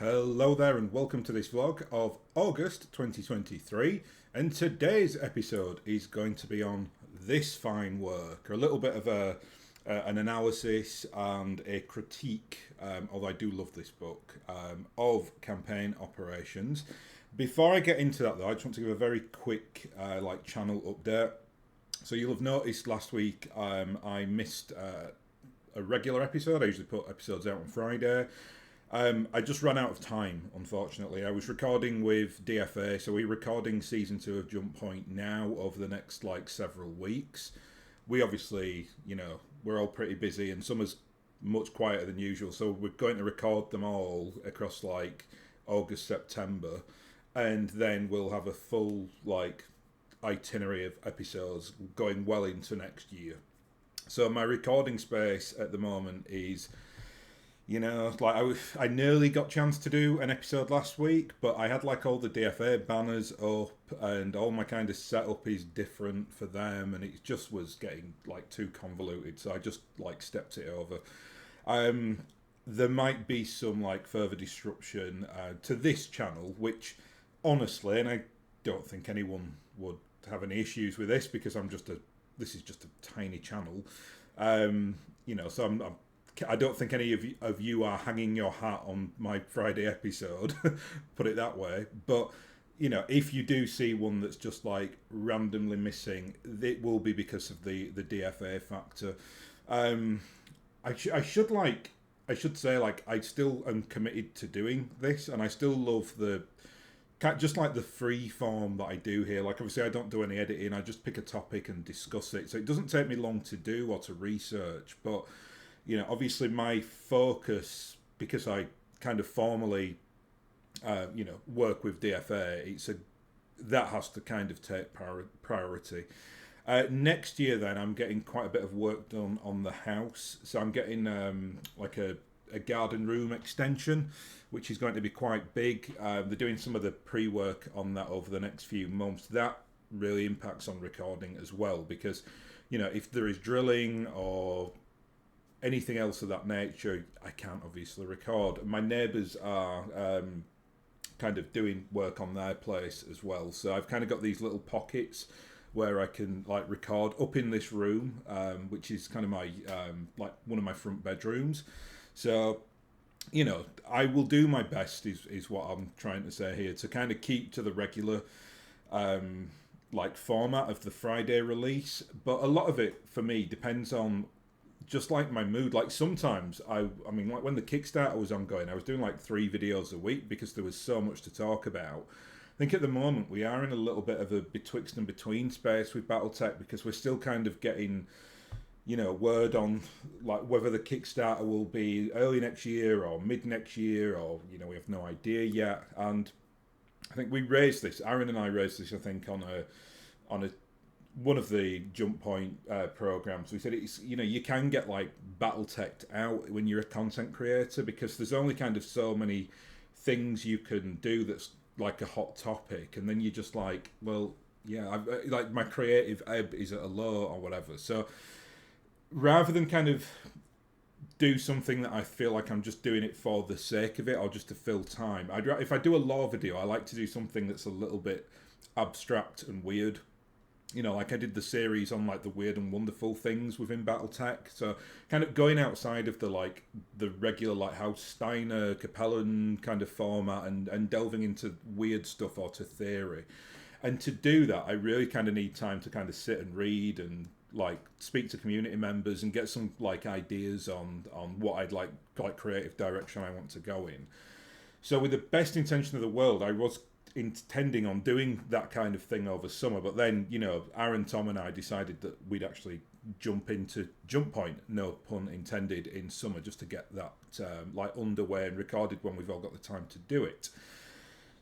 Hello there and welcome to this vlog of August 2023, and today's episode is going to be on this fine work, a little bit of an analysis and a critique, although I do love this book, of campaign operations. Before I get into that though, I just want to give a very quick channel update. So you'll have noticed last week I missed a regular episode. I usually put episodes out on Friday. I just ran out of time, unfortunately. I was recording with DFA, so we're recording season 2 of Jump Point now over the next several weeks. We obviously, we're all pretty busy, and summer's much quieter than usual, so we're going to record them all across August, September, and then we'll have a full itinerary of episodes going well into next year. So my recording space at the moment is, I nearly got a chance to do an episode last week, but I had all the DFA banners up and all my kind of setup is different for them, and it just was getting too convoluted, so I just stepped it over. There might be some further disruption to this channel, which honestly, and I don't think anyone would have any issues with this because this is just a tiny channel, so I don't think any of you are hanging your hat on my Friday episode, put it that way. But, if you do see one that's just randomly missing, it will be because of the DFA factor. I should say I still am committed to doing this, and I still love the free form that I do here. Obviously I don't do any editing, I just pick a topic and discuss it. So it doesn't take me long to do or to research, but obviously my focus, because I kind of formally, work with DFA, that has to kind of take priority. Next year, then, I'm getting quite a bit of work done on the house. So I'm getting a garden room extension, which is going to be quite big. They're doing some of the pre-work on that over the next few months. That really impacts on recording as well, because, if there is drilling or anything else of that nature, I can't obviously record. My neighbours are kind of doing work on their place as well, so I've kind of got these little pockets where I can record up in this room, which is kind of my one of my front bedrooms. So I will do my best is what I'm trying to say here, to kind of keep to the regular format of the Friday release, but a lot of it for me depends on just my mood. Sometimes I mean when the Kickstarter was ongoing, I was doing 3 videos a week because there was so much to talk about. I think at the moment we are in a little bit of a betwixt and between space with BattleTech, because we're still kind of getting word on whether the Kickstarter will be early next year or mid next year, or we have no idea yet. And I think we raised this, Aaron and I raised this, I think on a one of the Jump Point programs. We said it's you can get BattleTech out when you're a content creator, because there's only kind of so many things you can do that's a hot topic, and then you're just well, yeah, my creative ebb is at a low or whatever. So rather than kind of do something that I feel I'm just doing it for the sake of it or just to fill time, if I do a lore video, I like to do something that's a little bit abstract and weird. I did the series on the weird and wonderful things within BattleTech, so kind of going outside of the regular House Steiner, Capellan kind of format, and delving into weird stuff or to theory. And to do that, I really kind of need time to kind of sit and read and speak to community members and get some ideas on what I'd like creative direction I want to go in. So with the best intention of the world, I was intending on doing that kind of thing over summer, but then Aaron, Tom and I decided that we'd actually jump into Jump Point, no pun intended, in summer, just to get that underway and recorded when we've all got the time to do it.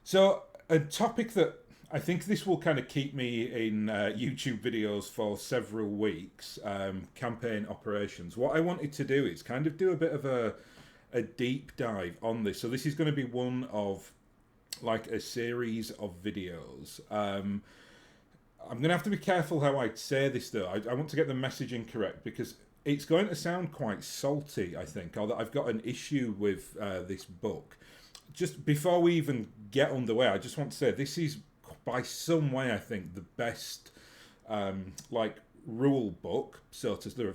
So a topic that I think this will kind of keep me in YouTube videos for several weeks, campaign operations. What I wanted to do is kind of do a bit of a deep dive on this. So this is going to be one of a series of videos. I'm going to have to be careful how I say this though. I want to get the messaging correct, because it's going to sound quite salty, I think, or that I've got an issue with this book. just before we even get underway, I just want to say this is by some way, I think, the best like rule book. So to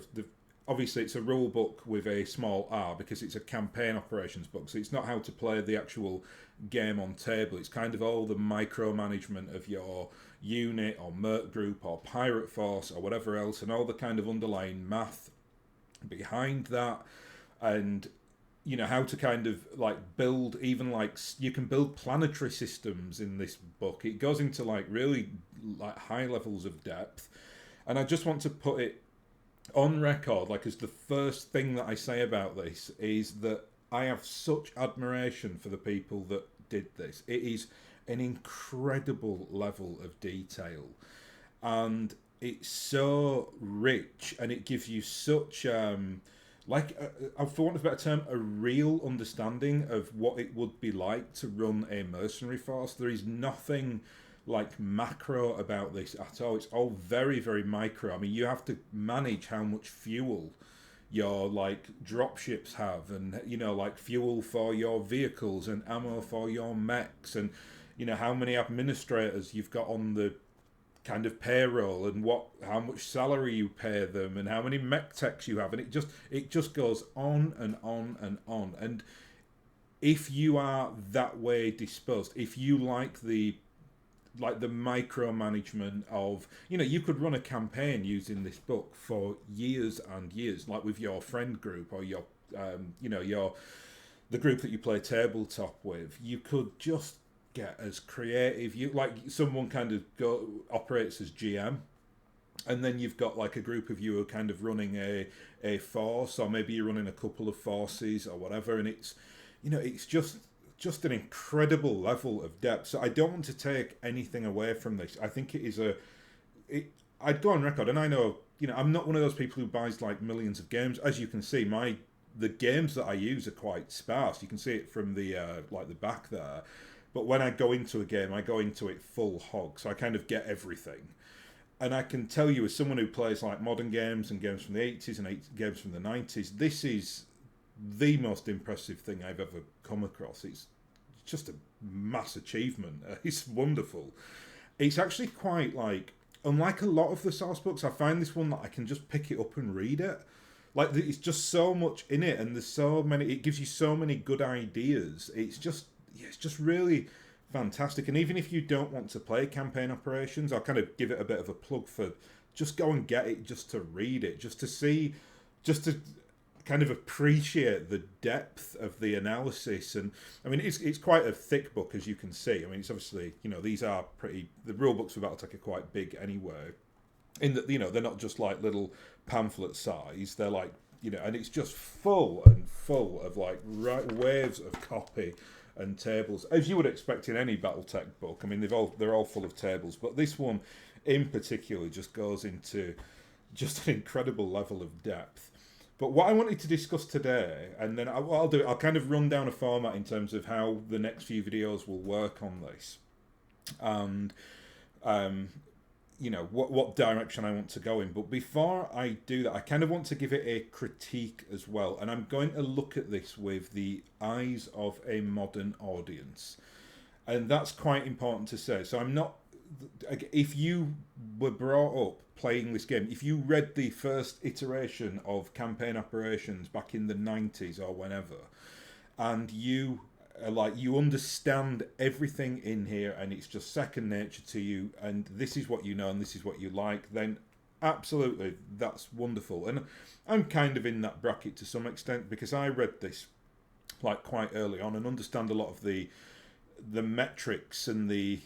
obviously it's a rule book with a small r because it's a campaign operations book. So it's not how to play the actual game on table. It's kind of all the micromanagement of your unit or merc group or pirate force or whatever else, and all the kind of underlying math behind that, and how to kind of like build, even like you can build planetary systems in this book. It goes into like really like high levels of depth, and I just want to put it on record, like as the first thing that I say about this is that I have such admiration for the people that did this. It is an incredible level of detail, and it's so rich, and it gives you such for want of a better term, a real understanding of what it would be like to run a mercenary force. There is nothing like macro about this at all. It's all very, very micro. I mean, you have to manage how much fuel your like dropships have, and like fuel for your vehicles and ammo for your mechs, and how many administrators you've got on the kind of payroll, and how much salary you pay them, and how many mech techs you have, and it just goes on and on and on. And if you are that way disposed, if you like the micromanagement of, you could run a campaign using this book for years and years, like with your friend group or your the group that you play tabletop with. You could just get as creative. You like someone kind of operates as GM, and then you've got like a group of you who are kind of running a force, or maybe you're running a couple of forces or whatever, and it's it's just an incredible level of depth. So I don't want to take anything away from this. I think it is I'd go on record, and I know I'm not one of those people who buys like millions of games. As you can see, the games that I use are quite sparse. You can see it from the like the back there. But when I go into a game, I go into it full hog. So I kind of get everything. And I can tell you, as someone who plays like modern games and games from the 80s and games from the 90s, this is the most impressive thing I've ever come across. It's just a mass achievement. It's wonderful. It's actually quite like, unlike a lot of the source books, I find this one that I can just pick it up and read it. Like, it's just so much in it, and there's so many, it gives you so many good ideas. It's just really fantastic. And even if you don't want to play campaign operations, I'll kind of give it a bit of a plug for just go and get it, just to read it, just to kind of appreciate the depth of the analysis. And I mean, it's quite a thick book, as you can see. I mean, it's obviously, these are the rule books for BattleTech are quite big anyway, in that, they're not just like little pamphlet size. They're like, and it's just full of like waves of copy and tables, as you would expect in any BattleTech book. I mean, they're all full of tables, but this one in particular just goes into just an incredible level of depth. But what I wanted to discuss today, and then what I'll do, I'll kind of run down a format in terms of how the next few videos will work on this, and what direction I want to go in. But before I do that, I kind of want to give it a critique as well, and I'm going to look at this with the eyes of a modern audience, and that's quite important to say. So I'm not, if you were brought up playing this game, if you read the first iteration of campaign operations back in the 90s or whenever, and you understand everything in here, and it's just second nature to you, and this is what you know and this is what you like, then absolutely, that's wonderful. And I'm kind of in that bracket to some extent, because I read this like quite early on and understand a lot of the metrics and the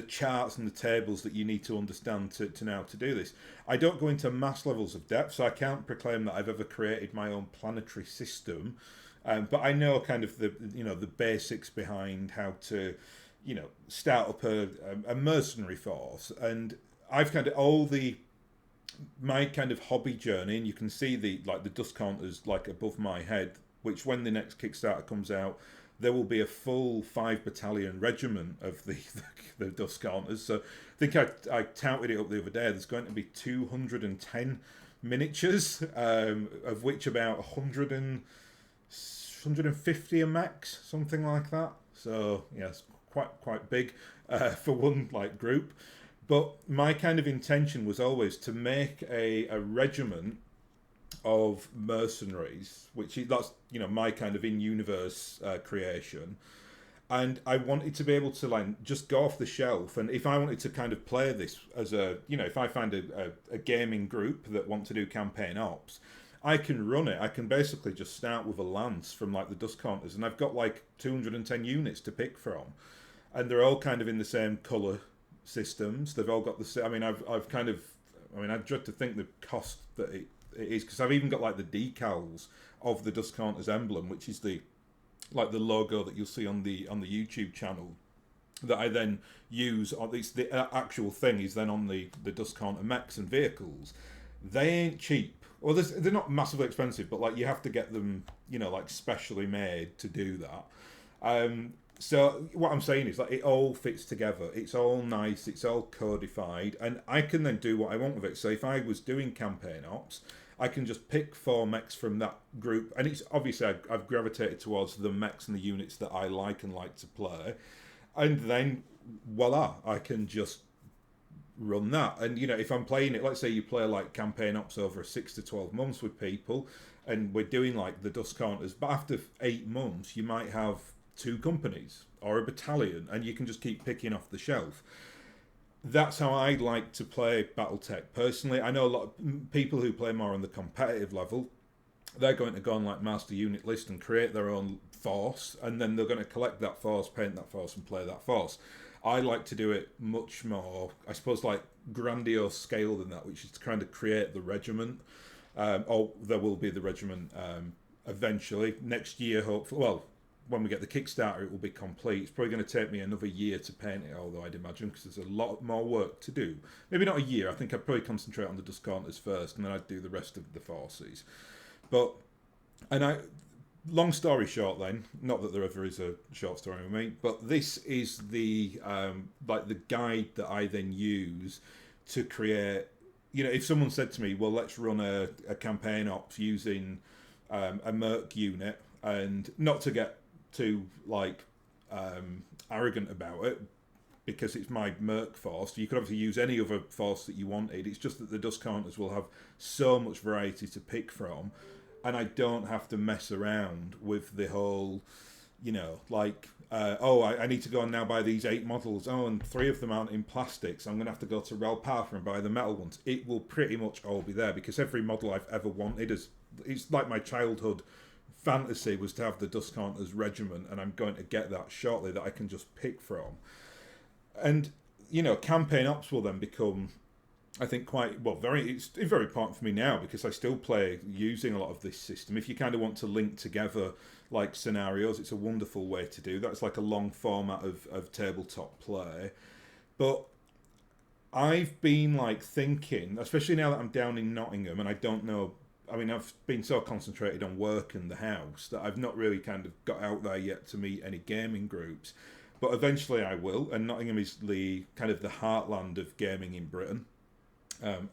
charts and the tables that you need to understand to now to do this. I don't go into mass levels of depth, so I can't proclaim that I've ever created my own planetary system. But I know kind of the basics behind how to, start up a mercenary force. And I've kind of my kind of hobby journey, and you can see the dust counters like above my head, which when the next Kickstarter comes out, there will be a full 5-battalion regiment of the dust counters. So I think I touted it up the other day. There's going to be 210 miniatures, of which about 100 and 150 a max, something like that. So yes, quite big for one like group. But my kind of intention was always to make a regiment of mercenaries, which is that's my kind of in universe creation, and I wanted to be able to like just go off the shelf. And if I wanted to kind of play this as a if I find a gaming group that want to do campaign ops, I can run it. I can basically just start with a lance from like the dust counters, and I've got like 210 units to pick from, and they're all kind of in the same color systems. They've all got the same. I mean, I've kind of. I mean, I dread to think the cost that it is, because I've even got like the decals of the dust counters emblem, which is the like the logo that you'll see on the YouTube channel, that I then use. Or it's the actual thing is then on the dust counter mechs and vehicles. They ain't cheap. Well, they're not massively expensive, but like you have to get them, like specially made to do that. So what I'm saying is like it all fits together. It's all nice. It's all codified, and I can then do what I want with it. So if I was doing campaign ops, I can just pick 4 mechs from that group, and it's obviously I've gravitated towards the mechs and the units that I like and like to play, and then voila, I can just run that. And if I'm playing it, let's say you play like campaign ops over 6 to 12 months with people, and we're doing like the dust counters, but after 8 months you might have 2 companies or a battalion, and you can just keep picking off the shelf. That's how I like to play BattleTech personally. I know a lot of people who play more on the competitive level, they're going to go on like master unit list and create their own force, and then they're going to collect that force, paint that force, and play that force. I like to do it much more, I suppose, like grandiose scale than that, which is to kind of create the regiment. Or there will be the regiment eventually next year, hopefully. Well, when we get the Kickstarter, it will be complete. It's probably going to take me another year to paint it, although I'd imagine, because there's a lot more work to do. Maybe not a year. I think I'd probably concentrate on the dust counters first, and then I'd do the rest of the forces. But, long story short then, not that there ever is a short story with me, but this is the like the guide that I then use to create. If someone said to me, well, let's run a campaign ops using a Merc unit, and not to get too like arrogant about it, because it's my Merc force. You could obviously use any other force that you wanted. It's just that the dust counters will have so much variety to pick from, and I don't have to mess around with the whole, I need to go and now buy these 8 models. Oh, and 3 of them aren't in plastics. I'm going to have to go to Relpartha and buy the metal ones. It will pretty much all be there, because every model I've ever wanted it's like my childhood fantasy was to have the dust counters regiment, and I'm going to get that shortly, that I can just pick from. And campaign ops will then become, I think, it's very important for me now, because I still play using a lot of this system. If you kind of want to link together like scenarios, it's a wonderful way to do that. It's like a long format of tabletop play. But I've been like thinking, especially now that I'm down in Nottingham and I don't know, I mean, I've been so concentrated on work and the house that I've not really kind of got out there yet to meet any gaming groups. But eventually I will, and Nottingham is the kind of the heartland of gaming in Britain,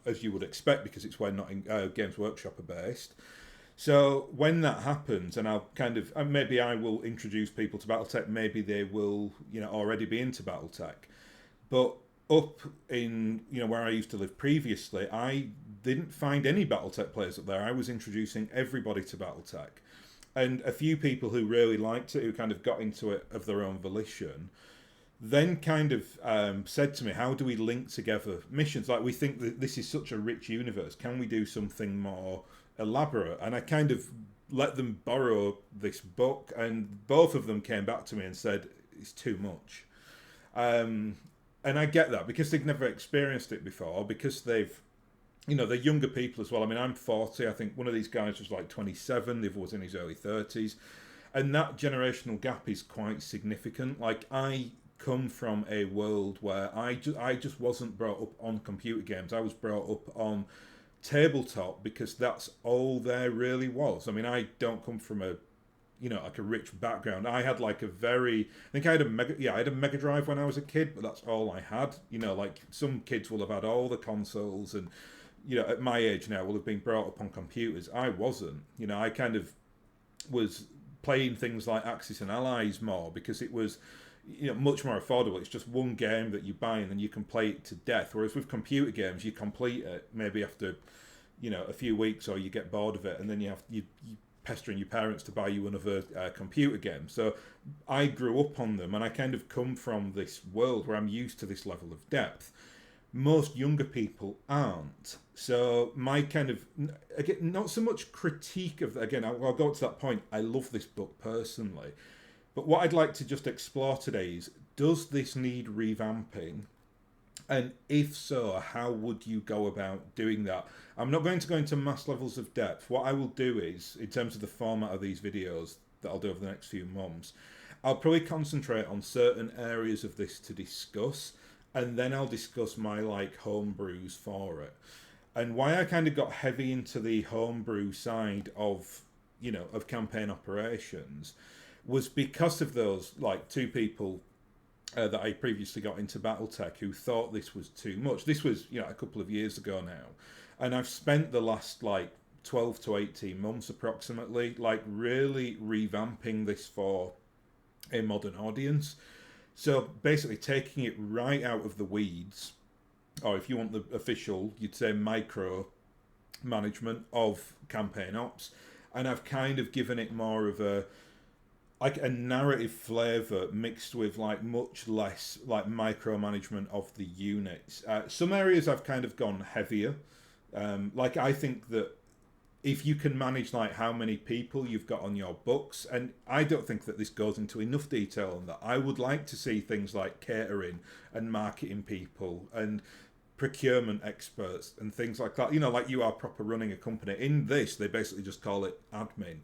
as you would expect, because it's where Games Workshop are based. So when that happens, and I'll kind of, maybe I will introduce people to BattleTech, maybe they will, already be into BattleTech. But up in, where I used to live previously, I didn't find any BattleTech players up there. I was introducing everybody to BattleTech. And a few people who really liked it, who kind of got into it of their own volition, then kind of said to me, how do we link together missions? Like, we think that this is such a rich universe. Can we do something more elaborate? And I kind of let them borrow this book, and both of them came back to me and said, it's too much. And I get that, because they've never experienced it before, because they've, they're younger people as well. I mean, I'm 40. I think one of these guys was like 27. The other was in his early 30s. And that generational gap is quite significant. Like, I come from a world where I just wasn't brought up on computer games. I was brought up on tabletop, because that's all there really was. I mean, I don't come from a like a rich background. I had like I think I had a Mega Drive when I was a kid, but that's all I had. Like some kids will have had all the consoles, and at my age now will have been brought up on computers. I wasn't. I kind of was playing things like Axis and Allies more because it was, much more affordable. It's just one game that you buy and then you can play it to death. Whereas with computer games, you complete it maybe after, a few weeks, or you get bored of it, and then you pestering your parents to buy you another computer game. So I grew up on them, and I kind of come from this world where I'm used to this level of depth. Most younger people aren't. So my kind of, again, not so much critique of, again, I'll go to that point. I love this book personally. But what I'd like to just explore today is, does this need revamping? And if so, how would you go about doing that? I'm not going to go into mass levels of depth. What I will do is, in terms of the format of these videos that I'll do over the next few months, I'll probably concentrate on certain areas of this to discuss, and then I'll discuss my homebrews for it. And why I kind of got heavy into the homebrew side of campaign operations was because of those two people that I previously got into BattleTech who thought this was too much. This was a couple of years ago now, and I've spent the last 12 to 18 months approximately really revamping this for a modern audience. So basically taking it right out of the weeds, or if you want the official, you'd say micro management of campaign ops, and I've kind of given it more of a narrative flavour mixed with much less micromanagement of the units. Some areas I've kind of gone heavier. I think that if you can manage how many people you've got on your books, and I don't think that this goes into enough detail on that. I would like to see things like catering and marketing people and procurement experts and things like that. You are proper running a company. In this, they basically just call it admin.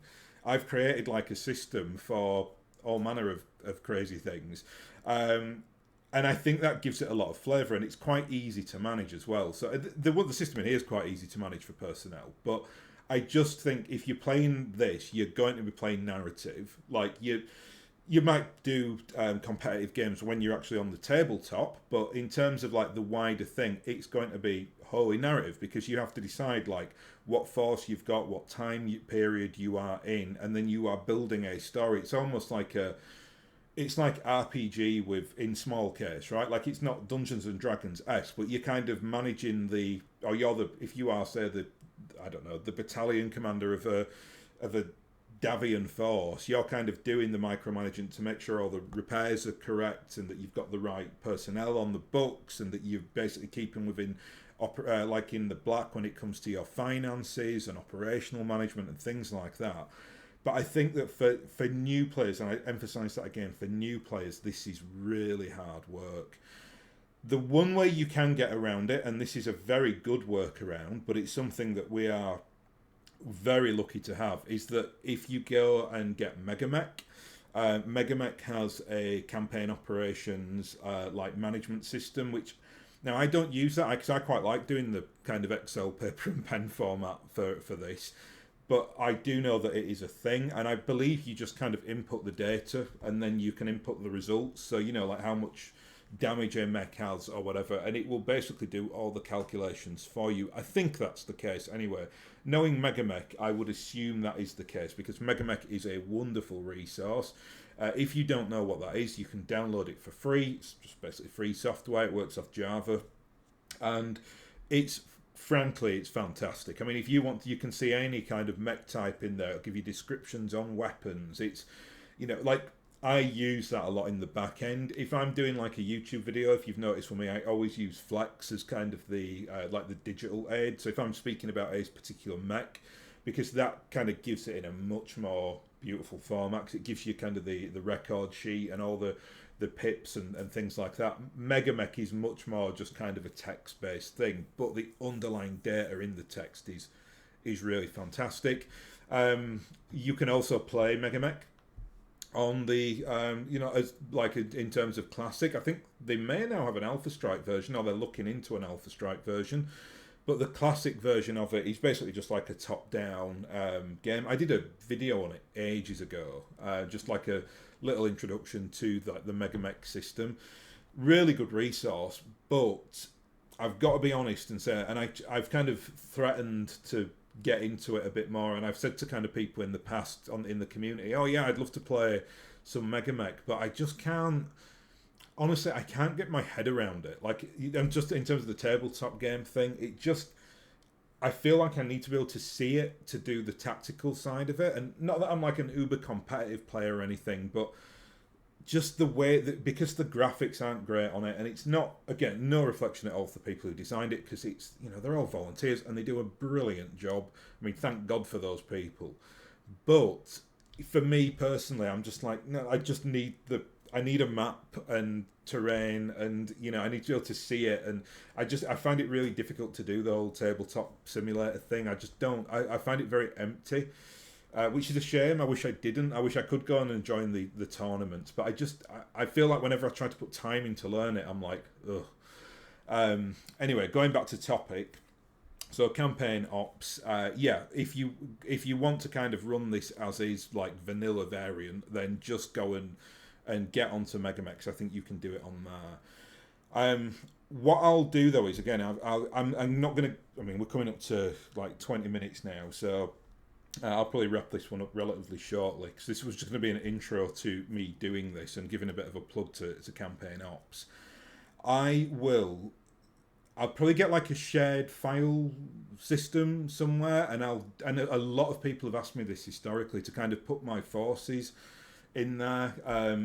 I've created a system for all manner of crazy things. And I think that gives it a lot of flavour, and it's quite easy to manage as well. So the system in here is quite easy to manage for personnel. But I just think if you're playing this, you're going to be playing narrative. You might do competitive games when you're actually on the tabletop, but in terms of the wider thing, it's going to be wholly narrative, because you have to decide what force you've got, what time period you are in, and then you are building a story. It's almost it's like RPG in small case, right? It's not Dungeons and Dragons-esque, but you're kind of managing if you are, say, the battalion commander of a Davian force, you're kind of doing the micromanagement to make sure all the repairs are correct and that you've got the right personnel on the books and that you're basically keeping within in the black when it comes to your finances and operational management and things like that. But I think that for new players, and I emphasise that again, for new players, this is really hard work. The one way you can get around it, and this is a very good workaround, but it's something that we are very lucky to have, is that if you go and get Mech, Mech has a campaign operations management system, which now I don't use that because I quite like doing the kind of Excel paper and pen format for this, but I do know that it is a thing, and I believe you just kind of input the data and then you can input the results. So how much damage a mech has or whatever, and it will basically do all the calculations for you. I think that's the case anyway. Knowing Mech, I would assume that is the case, because Mech is a wonderful resource. If you don't know what that is, you can download it for free. It's just basically free software. It works off Java, and it's fantastic. I mean, if you want, you can see any kind of mech type in there. It'll give you descriptions on weapons. It's I use that a lot in the back end. If I'm doing a YouTube video, if you've noticed for me, I always use Flex as kind of the the digital aid. So if I'm speaking about a particular mech, because that kind of gives it in a much more beautiful format, because it gives you kind of the record sheet and all the pips and things like that. Mech is much more just kind of a text-based thing, but the underlying data in the text is really fantastic. You can also play Mech on the as in terms of classic. I think they may now have an Alpha Strike version, or they're looking into an Alpha Strike version, but the classic version of it is basically just a top-down game. I did a video on it ages ago, just a little introduction to the Mech system. Really good resource, but I've got to be honest and say, and I've kind of threatened to get into it a bit more. And I've said to kind of people in the past in the community, oh yeah, I'd love to play some Mega Mech, but I just can't. Honestly, I can't get my head around it. Like, I'm just in terms of the tabletop game thing, it just. I feel like I need to be able to see it to do the tactical side of it, and not that I'm like an uber competitive player or anything, but just the way that, because the graphics aren't great on it, and it's not, again, no reflection at all of the people who designed it, because it's, they're all volunteers and they do a brilliant job. I mean, thank God for those people. But for me personally, I'm just like, no, I need a map and terrain, and I need to be able to see it, and I find it really difficult to do the whole tabletop simulator thing. I just don't. I find it very empty, which is a shame. I wish I didn't. I wish I could go on and join the tournaments, but I feel like whenever I try to put time in to learn it, I'm like, ugh. Anyway, going back to topic. So campaign ops, if you want to kind of run this as is, like vanilla variant, then just go and get onto Megamech. I think you can do it on there. What I'll do though is, again, I'm not gonna. I mean, we're coming up to like 20 minutes now, so I'll probably wrap this one up relatively shortly, because this was just going to be an intro to me doing this and giving a bit of a plug to campaign ops. I'll probably get like a shared file system somewhere, and a lot of people have asked me this historically, to kind of put my forces in there.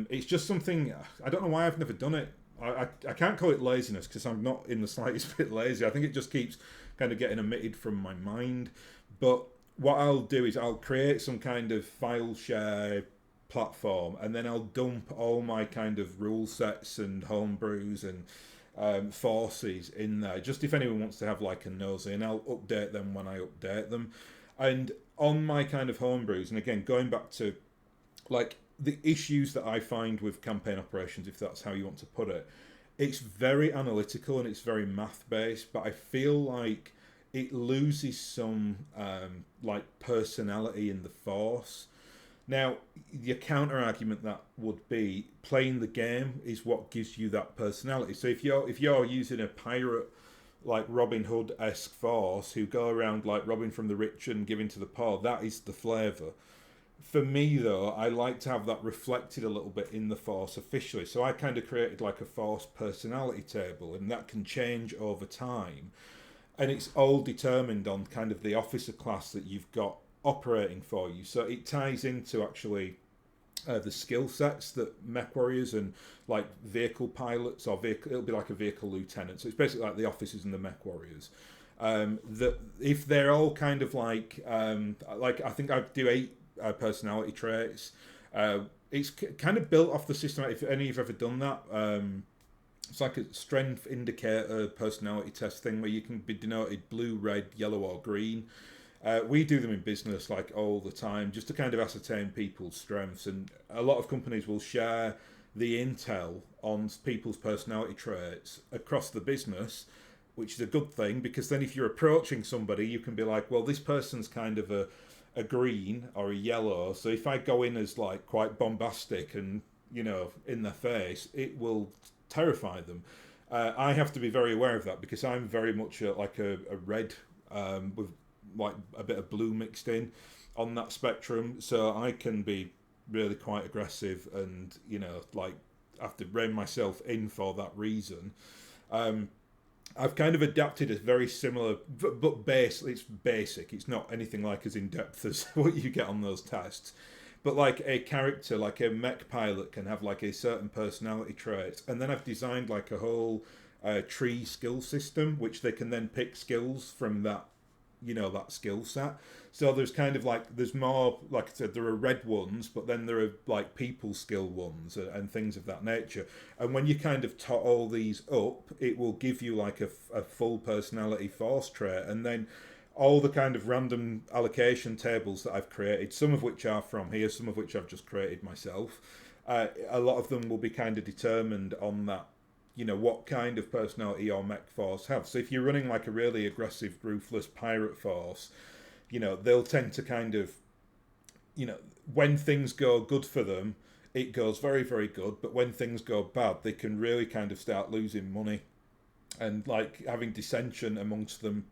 It's just something, I don't know why I've never done it. I can't call it laziness, because I'm not in the slightest bit lazy. I think it just keeps kind of getting omitted from my mind. But what I'll do is I'll create some kind of file share platform, and then I'll dump all my kind of rule sets and homebrews and forces in there, just if anyone wants to have like a nosy, and I'll update them when I update them. And on my kind of homebrews, and again, going back to like the issues that I find with campaign operations, if that's how you want to put it, it's very analytical and it's very math based, but I feel like it loses some like personality in the force. Now, your counter argument that would be, playing the game is what gives you that personality. So if you're using a pirate like Robin Hood-esque force who go around like robbing from the rich and giving to the poor, that is the flavour. For me though, I like to have that reflected a little bit in the force officially. So I kind of created like a force personality table, and that can change over time. And it's all determined on kind of the officer class that you've got operating for you. So it ties into actually the skill sets that mech warriors and like vehicle pilots, or it'll be like a vehicle lieutenant. So it's basically like the officers and the mech warriors. That if they're all kind of like I think I do 8 personality traits. It's kind of built off the system. If any of you have ever done that, it's like a strength indicator personality test thing where you can be denoted blue, red, yellow, or green. We do them in business like all the time, just to kind of ascertain people's strengths, and a lot of companies will share the intel on people's personality traits across the business, which is a good thing, because then if you're approaching somebody, you can be like, well, this person's kind of a green or a yellow, so if I go in as like quite bombastic and in their face, it will terrify them. I have to be very aware of that, because I'm very much like a red with like a bit of blue mixed in on that spectrum, so I can be really quite aggressive and like have to rein myself in for that reason. I've kind of adapted a very similar, but it's basic. It's not anything like as in depth as what you get on those tests. But like a character, like a mech pilot, can have like a certain personality trait, and then I've designed like a whole tree skill system, which they can then pick skills from that that skill set. So there's kind of like, there's more, like I said, there are red ones, but then there are like people skill ones and things of that nature. And when you kind of tot all these up, it will give you like a full personality force trait. And then all the kind of random allocation tables that I've created, some of which are from here, some of which I've just created myself, a lot of them will be kind of determined on that, what kind of personality your mech force have. So if you're running like a really aggressive, ruthless pirate force, they'll tend to kind of, when things go good for them, it goes very, very good. But when things go bad, they can really kind of start losing money and like having dissension amongst them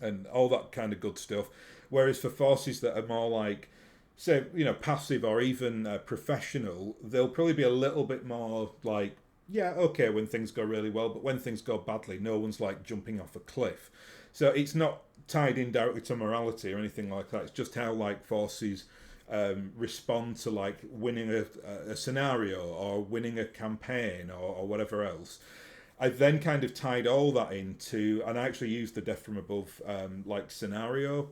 and all that kind of good stuff. Whereas for forces that are more like, say, passive or even professional, they'll probably be a little bit more like, yeah, okay, when things go really well, but when things go badly, no one's like jumping off a cliff. So it's not tied in directly to morality or anything like that. It's just how like forces respond to like winning a scenario or winning a campaign or whatever else. I then kind of tied all that into, and I actually used the Death from Above like scenario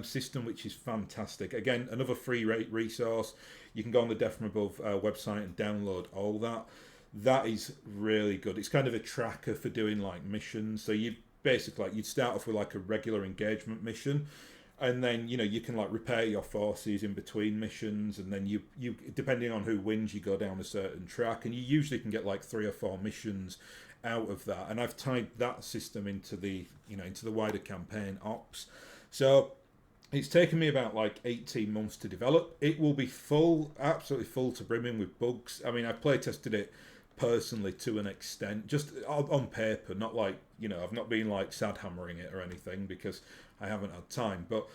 system, which is fantastic. Again, another free resource. You can go on the Death from Above website and download all that. That is really good. It's kind of a tracker for doing like missions. So you basically like you'd start off with like a regular engagement mission, and then you can like repair your forces in between missions, and then you depending on who wins, you go down a certain track, and you usually can get like 3 or 4 missions out of that. And I've tied that system into the into the wider campaign ops. So it's taken me about like 18 months to develop. It will be full, absolutely full to brimming with bugs. I mean, I play tested it personally to an extent, just on paper, not like, I've not been like sad hammering it or anything because I haven't had time, but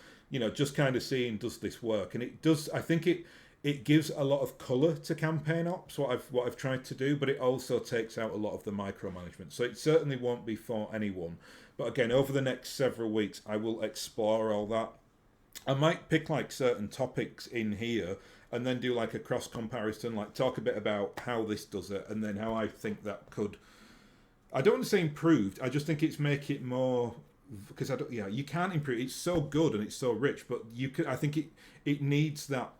just kind of seeing, does this work? And it does. I think it gives a lot of color to campaign ops, what I've tried to do, but it also takes out a lot of the micromanagement. So it certainly won't be for anyone. But again, over the next several weeks, I will explore all that. I might pick like certain topics in here and then do like a cross comparison, like talk a bit about how this does it and then how I think that could, I don't want to say improved, I just think it's make it more, because you can't improve. It's so good and it's so rich, but I think it needs that.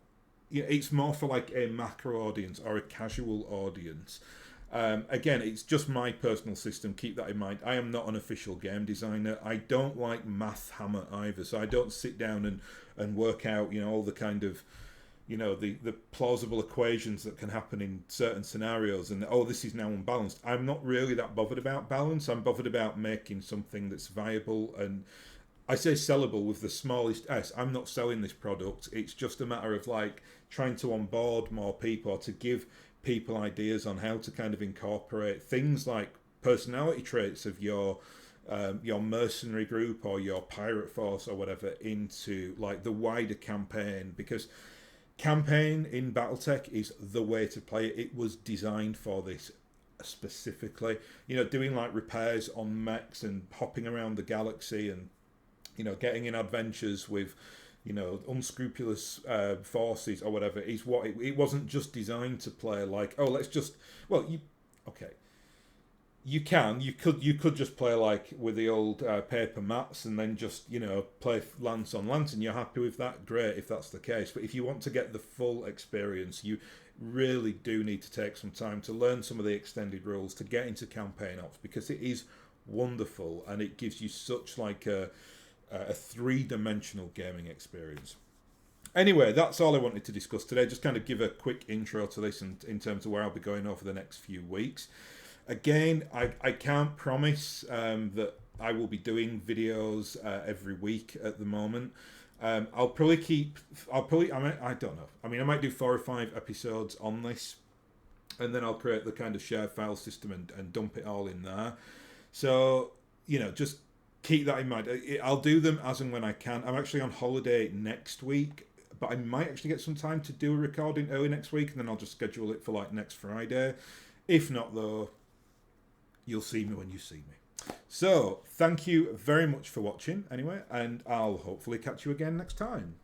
It's more for like a macro audience or a casual audience. Again, it's just my personal system. Keep that in mind. I am not an official game designer. I don't like math hammer either, so I don't sit down and work out all the kind of the plausible equations that can happen in certain scenarios, and this is now unbalanced. I'm not really that bothered about balance. I'm bothered about making something that's viable, and I say sellable with the smallest s. I'm not selling this product. It's just a matter of like trying to onboard more people, or to give people ideas on how to kind of incorporate things like personality traits of your mercenary group or your pirate force or whatever into like the wider campaign, because campaign in BattleTech is the way to play it. It was designed for this specifically. Doing like repairs on mechs and hopping around the galaxy and getting in adventures with unscrupulous forces or whatever is what it wasn't just designed to play like, let's just, you could just play like with the old paper mats and then just play lance on lance, and you're happy with that. Great, if that's the case. But if you want to get the full experience, you really do need to take some time to learn some of the extended rules to get into campaign ops, because it is wonderful and it gives you such like a 3-dimensional gaming experience. Anyway, that's all I wanted to discuss today. Just kind of give a quick intro to this in terms of where I'll be going over the next few weeks. Again, I can't promise that I will be doing videos every week at the moment. I don't know. I mean, I might do 4 or 5 episodes on this, and then I'll create the kind of shared file system and dump it all in there. So, just keep that in mind. I'll do them as and when I can. I'm actually on holiday next week, but I might actually get some time to do a recording early next week, and then I'll just schedule it for like next Friday. If not, though, you'll see me when you see me. So, thank you very much for watching anyway, and I'll hopefully catch you again next time.